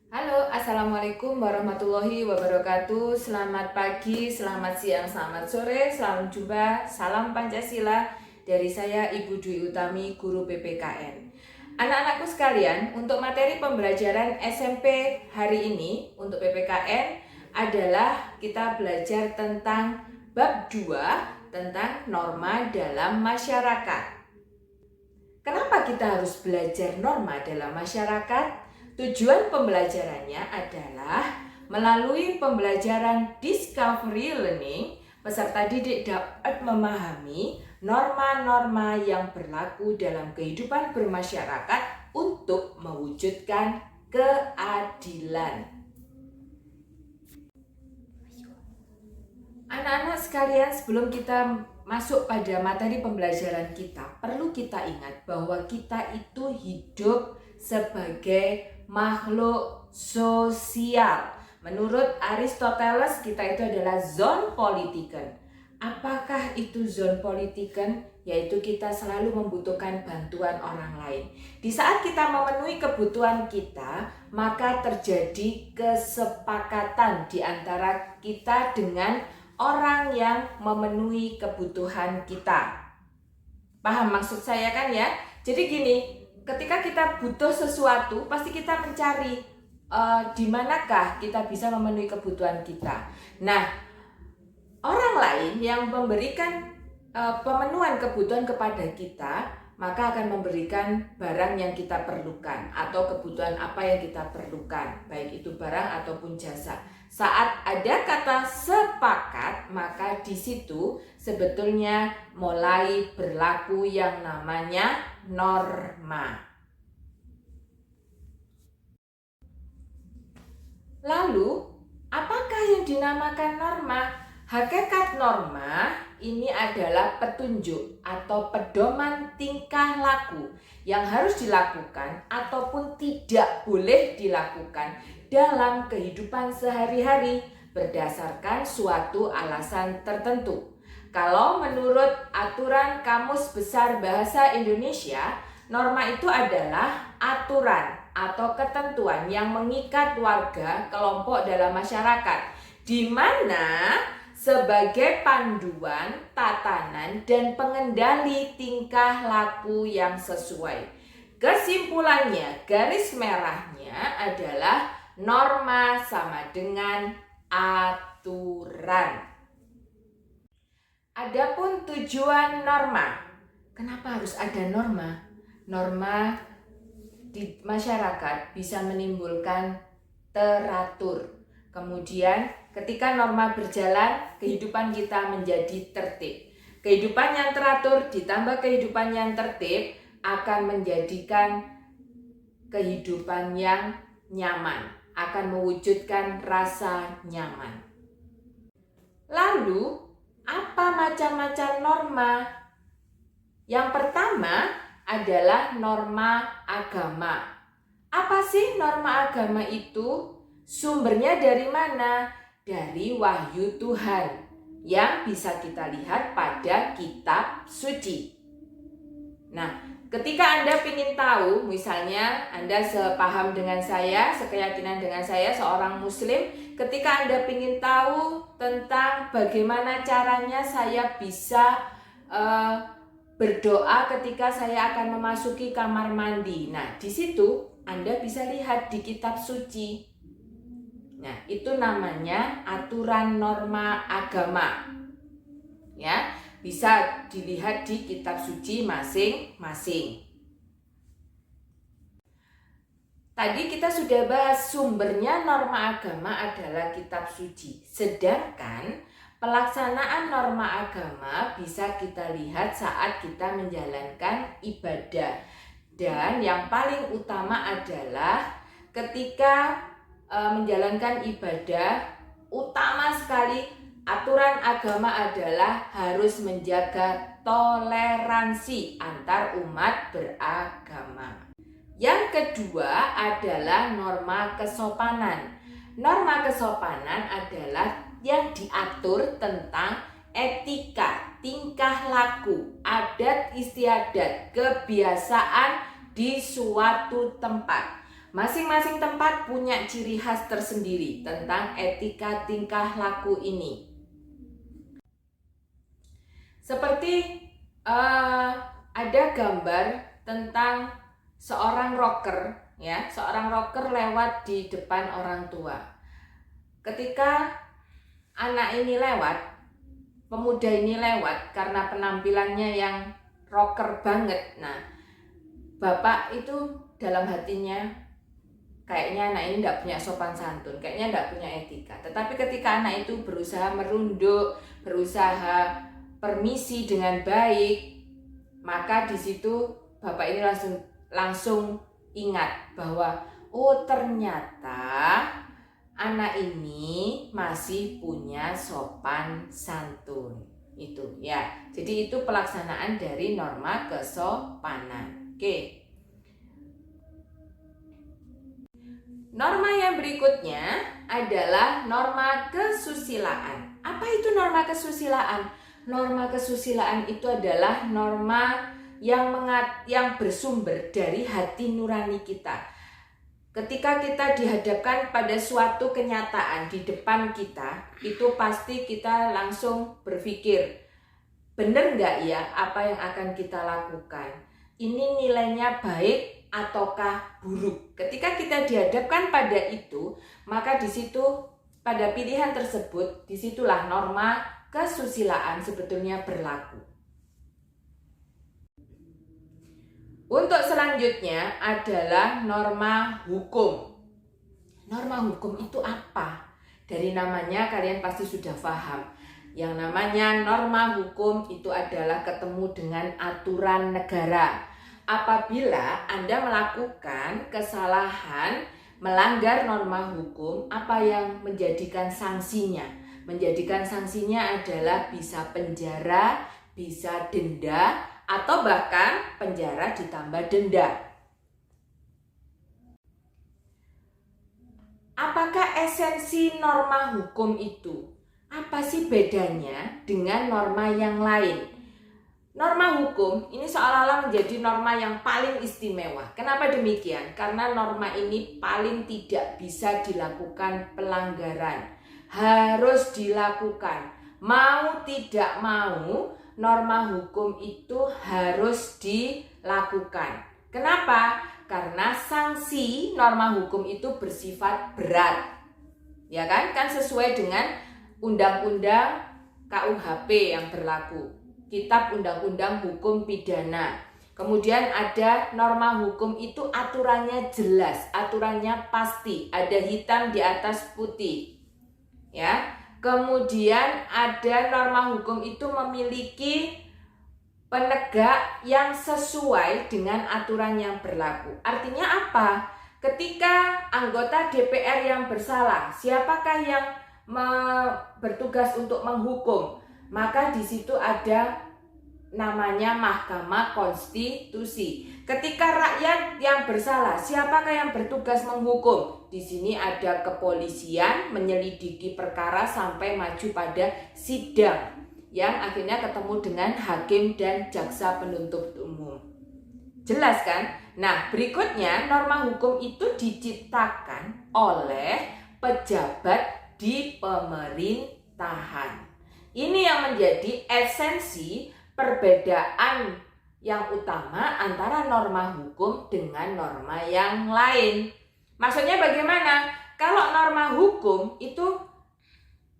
Halo, Assalamualaikum warahmatullahi wabarakatuh. Selamat pagi, selamat siang, selamat sore, selamat jumpa. Salam Pancasila dari saya Ibu Dwi Utami, Guru PPKN. Anak-anakku sekalian, untuk materi pembelajaran SMP hari ini untuk PPKN adalah kita belajar tentang bab 2 tentang norma dalam masyarakat. Kenapa kita harus belajar norma dalam masyarakat? Tujuan pembelajarannya adalah melalui pembelajaran discovery learning, peserta didik dapat memahami norma-norma yang berlaku dalam kehidupan bermasyarakat untuk mewujudkan keadilan. Anak-anak sekalian, sebelum kita masuk pada materi pembelajaran kita, perlu kita ingat bahwa kita itu hidup sebagai makhluk sosial. Menurut Aristoteles, kita itu adalah zoon politiken. Apakah itu zoon politiken? Yaitu kita selalu membutuhkan bantuan orang lain. Di saat kita memenuhi kebutuhan kita, maka terjadi kesepakatan di antara kita dengan orang yang memenuhi kebutuhan kita. Paham maksud saya kan ya? Jadi gini, ketika kita butuh sesuatu, pasti kita mencari di manakah kita bisa memenuhi kebutuhan kita. Nah, orang lain yang memberikan pemenuhan kebutuhan kepada kita, maka akan memberikan barang yang kita perlukan atau kebutuhan apa yang kita perlukan, baik itu barang ataupun jasa. Saat ada kata sepakat, maka di situ sebetulnya mulai berlaku yang namanya norma. Lalu, apakah yang dinamakan norma? Hakikat norma ini adalah petunjuk atau pedoman tingkah laku yang harus dilakukan ataupun tidak boleh dilakukan dalam kehidupan sehari-hari berdasarkan suatu alasan tertentu. Kalau menurut aturan Kamus Besar Bahasa Indonesia, norma itu adalah aturan atau ketentuan yang mengikat warga, kelompok dalam masyarakat, di mana sebagai panduan, tatanan, dan pengendali tingkah laku yang sesuai. Kesimpulannya, garis merahnya adalah norma sama dengan aturan. Adapun tujuan norma, kenapa harus ada norma? Norma di masyarakat bisa menimbulkan teratur. Kemudian ketika norma berjalan, kehidupan kita menjadi tertib. Kehidupan yang teratur ditambah kehidupan yang tertib akan menjadikan kehidupan yang nyaman, akan mewujudkan rasa nyaman. Lalu, apa macam-macam norma? Yang pertama adalah norma agama. Apa sih norma agama itu? Sumbernya dari mana? Dari wahyu Tuhan yang bisa kita lihat pada kitab suci. Nah, ketika Anda ingin tahu, misalnya Anda sepaham dengan saya, sekeyakinan dengan saya, seorang muslim, ketika Anda ingin tahu tentang bagaimana caranya saya bisa berdoa ketika saya akan memasuki kamar mandi. Nah, di situ Anda bisa lihat di kitab suci. Nah, itu namanya aturan norma agama. Ya, bisa dilihat di kitab suci masing-masing. Tadi kita sudah bahas sumbernya norma agama adalah kitab suci. Sedangkan pelaksanaan norma agama bisa kita lihat saat kita menjalankan ibadah. Dan yang paling utama adalah ketika menjalankan ibadah, utama sekali aturan agama adalah harus menjaga toleransi antar umat beragama. Yang kedua adalah norma kesopanan. Norma kesopanan adalah yang diatur tentang etika, tingkah laku, adat istiadat, kebiasaan di suatu tempat. Masing-masing tempat punya ciri khas tersendiri tentang etika tingkah laku ini. Seperti ada gambar tentang seorang rocker, ya, seorang rocker lewat di depan orang tua. Ketika anak ini lewat, pemuda ini lewat karena penampilannya yang rocker banget. Nah, bapak itu dalam hatinya, kayaknya anak ini tidak punya sopan santun, kayaknya tidak punya etika. Tetapi ketika anak itu berusaha merunduk, berusaha permisi dengan baik, maka di situ bapak ini langsung ingat bahwa oh ternyata anak ini masih punya sopan santun. Itu ya. Jadi itu pelaksanaan dari norma kesopanan. Oke. Norma yang berikutnya adalah norma kesusilaan. Apa itu norma kesusilaan? Norma kesusilaan itu adalah norma yang bersumber dari hati nurani kita. Ketika kita dihadapkan pada suatu kenyataan di depan kita, itu pasti kita langsung berpikir, benar nggak ya apa yang akan kita lakukan? Ini nilainya baik ataukah buruk? Ketika kita dihadapkan pada itu, maka di situ pada pilihan tersebut, disitulah norma kesusilaan sebetulnya berlaku. Untuk selanjutnya adalah norma hukum. Norma hukum itu apa? Dari namanya kalian pasti sudah paham. Yang namanya norma hukum itu adalah ketemu dengan aturan negara. Apabila Anda melakukan kesalahan, melanggar norma hukum, apa yang menjadikan sanksinya? Menjadikan sanksinya adalah bisa penjara, bisa denda, atau bahkan penjara ditambah denda. Apakah esensi norma hukum itu? Apa sih bedanya dengan norma yang lain? Norma hukum ini seolah-olah menjadi norma yang paling istimewa. Kenapa demikian? Karena norma ini paling tidak bisa dilakukan pelanggaran. Harus dilakukan. Mau tidak mau, norma hukum itu harus dilakukan. Kenapa? Karena sanksi norma hukum itu bersifat berat. Ya kan? Kan sesuai dengan Undang-Undang KUHP yang berlaku. Kitab Undang-Undang Hukum Pidana. Kemudian ada norma hukum itu aturannya jelas, aturannya pasti, ada hitam di atas putih. Ya. Kemudian ada norma hukum itu memiliki penegak yang sesuai dengan aturan yang berlaku. Artinya apa? Ketika anggota DPR yang bersalah, siapakah yang bertugas untuk menghukum? Maka di situ ada namanya Mahkamah Konstitusi. Ketika rakyat yang bersalah, siapakah yang bertugas menghukum? Di sini ada kepolisian menyelidiki perkara sampai maju pada sidang yang akhirnya ketemu dengan hakim dan jaksa penuntut umum. Jelas kan? Nah, berikutnya norma hukum itu diciptakan oleh pejabat di pemerintahan. Ini yang menjadi esensi perbedaan yang utama antara norma hukum dengan norma yang lain. Maksudnya bagaimana? Kalau norma hukum itu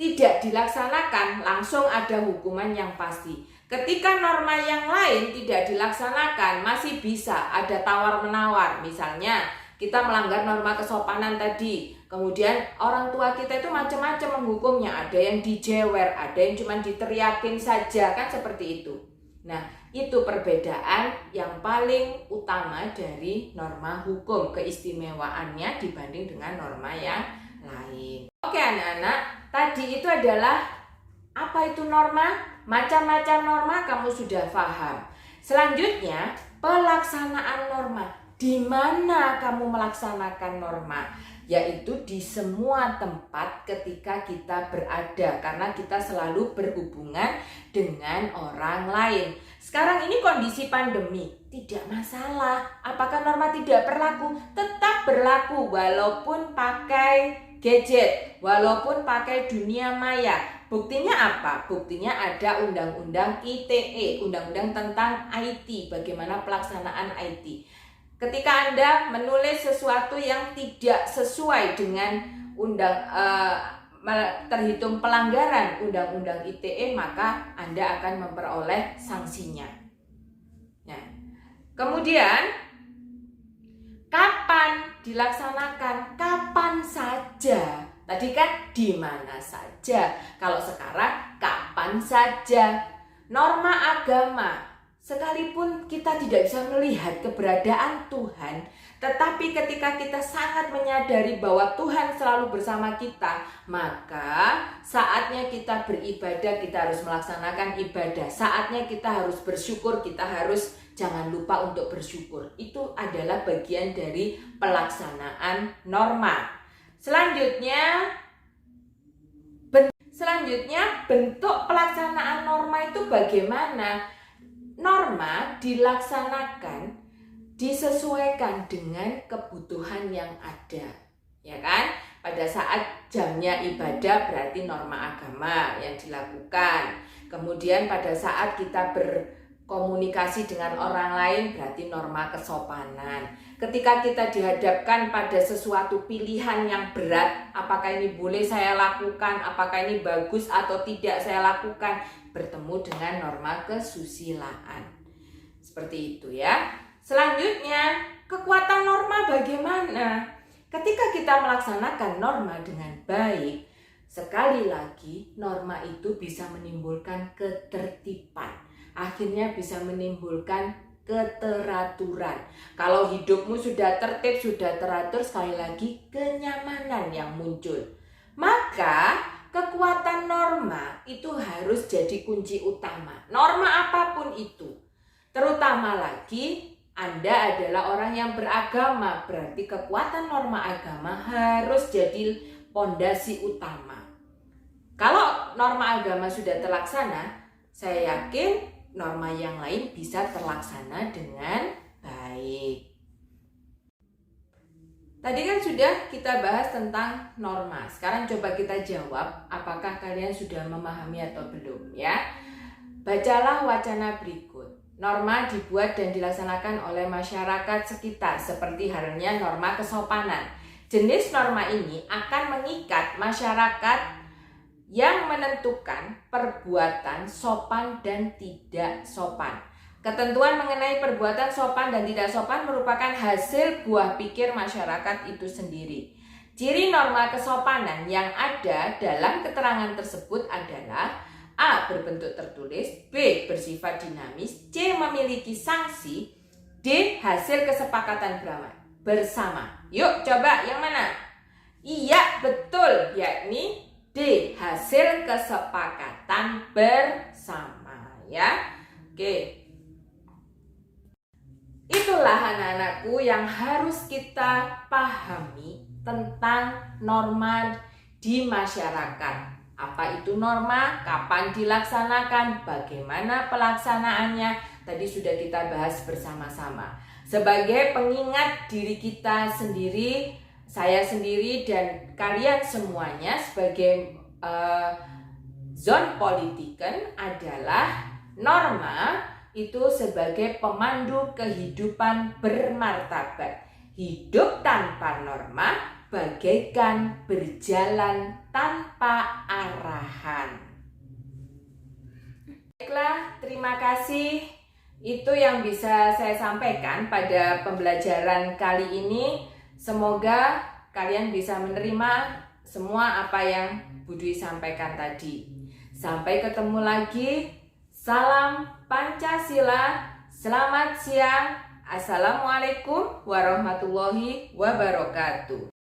tidak dilaksanakan, langsung ada hukuman yang pasti. Ketika norma yang lain tidak dilaksanakan, masih bisa ada tawar-menawar. Misalnya, kita melanggar norma kesopanan tadi, kemudian orang tua kita itu macam-macam menghukumnya. Ada yang dijewer, ada yang cuma diteriakin saja, kan seperti itu. Nah, itu perbedaan yang paling utama dari norma hukum, keistimewaannya dibanding dengan norma yang lain. Oke anak-anak, tadi itu adalah apa itu norma? Macam-macam norma kamu sudah paham. Selanjutnya, pelaksanaan norma. Di mana kamu melaksanakan norma? Yaitu di semua tempat ketika kita berada, karena kita selalu berhubungan dengan orang lain. Sekarang ini kondisi pandemi, tidak masalah. Apakah norma tidak berlaku? Tetap berlaku walaupun pakai gadget, walaupun pakai dunia maya. Buktinya apa? Buktinya ada undang-undang ITE, undang-undang tentang IT, bagaimana pelaksanaan IT. Ketika Anda menulis sesuatu yang tidak sesuai dengan terhitung pelanggaran undang-undang ITE, maka Anda akan memperoleh sanksinya. Nah, kemudian kapan dilaksanakan? Kapan saja. Tadi kan di mana saja. Kalau sekarang kapan saja. Norma agama, sekalipun kita tidak bisa melihat keberadaan Tuhan, tetapi ketika kita sangat menyadari bahwa Tuhan selalu bersama kita, maka saatnya kita beribadah, kita harus melaksanakan ibadah. Saatnya kita harus bersyukur, kita harus jangan lupa untuk bersyukur. Itu adalah bagian dari pelaksanaan norma. Selanjutnya bentuk pelaksanaan norma itu bagaimana? Norma dilaksanakan, disesuaikan dengan kebutuhan yang ada, ya kan? Pada saat jamnya ibadah berarti norma agama yang dilakukan. Kemudian pada saat kita berkomunikasi dengan orang lain berarti norma kesopanan. Ketika kita dihadapkan pada sesuatu pilihan yang berat, apakah ini boleh saya lakukan, apakah ini bagus atau tidak saya lakukan, bertemu dengan norma kesusilaan. Seperti itu ya. Selanjutnya, kekuatan norma bagaimana? Ketika kita melaksanakan norma dengan baik, sekali lagi norma itu bisa menimbulkan ketertiban. Akhirnya bisa menimbulkan keteraturan. Kalau hidupmu sudah tertib, sudah teratur, sekali lagi kenyamanan yang muncul. Maka kekuatan norma itu harus jadi kunci utama. Norma apapun itu. Terutama lagi Anda adalah orang yang beragama, berarti kekuatan norma agama harus jadi pondasi utama. Kalau norma agama sudah terlaksana, saya yakin norma yang lain bisa terlaksana dengan baik. Tadi kan sudah kita bahas tentang norma. Sekarang coba kita jawab, apakah kalian sudah memahami atau belum ya? Bacalah wacana berikut. Norma dibuat dan dilaksanakan oleh masyarakat sekitar seperti halnya norma kesopanan. Jenis norma ini akan mengikat masyarakat yang menentukan perbuatan sopan dan tidak sopan. Ketentuan mengenai perbuatan sopan dan tidak sopan merupakan hasil buah pikir masyarakat itu sendiri. Ciri norma kesopanan yang ada dalam keterangan tersebut adalah A. Berbentuk tertulis, B. Bersifat dinamis, C. Memiliki sanksi, D. Hasil kesepakatan bersama. Yuk coba yang mana? Iya betul, yakni D. Hasil kesepakatan bersama ya. Oke. Itulah anak-anakku yang harus kita pahami tentang norma di masyarakat. Apa itu norma? Kapan dilaksanakan? Bagaimana pelaksanaannya? Tadi sudah kita bahas bersama-sama. Sebagai pengingat diri kita sendiri, saya sendiri dan kalian semuanya sebagai Zonpolitiken adalah norma itu sebagai pemandu kehidupan bermartabat. Hidup tanpa norma bagaikan berjalan tanpa arahan. Baiklah, terima kasih. Itu yang bisa saya sampaikan pada pembelajaran kali ini. Semoga kalian bisa menerima semua apa yang Bu Dwi sampaikan tadi. Sampai ketemu lagi. Salam Pancasila. Selamat siang. Assalamualaikum warahmatullahi wabarakatuh.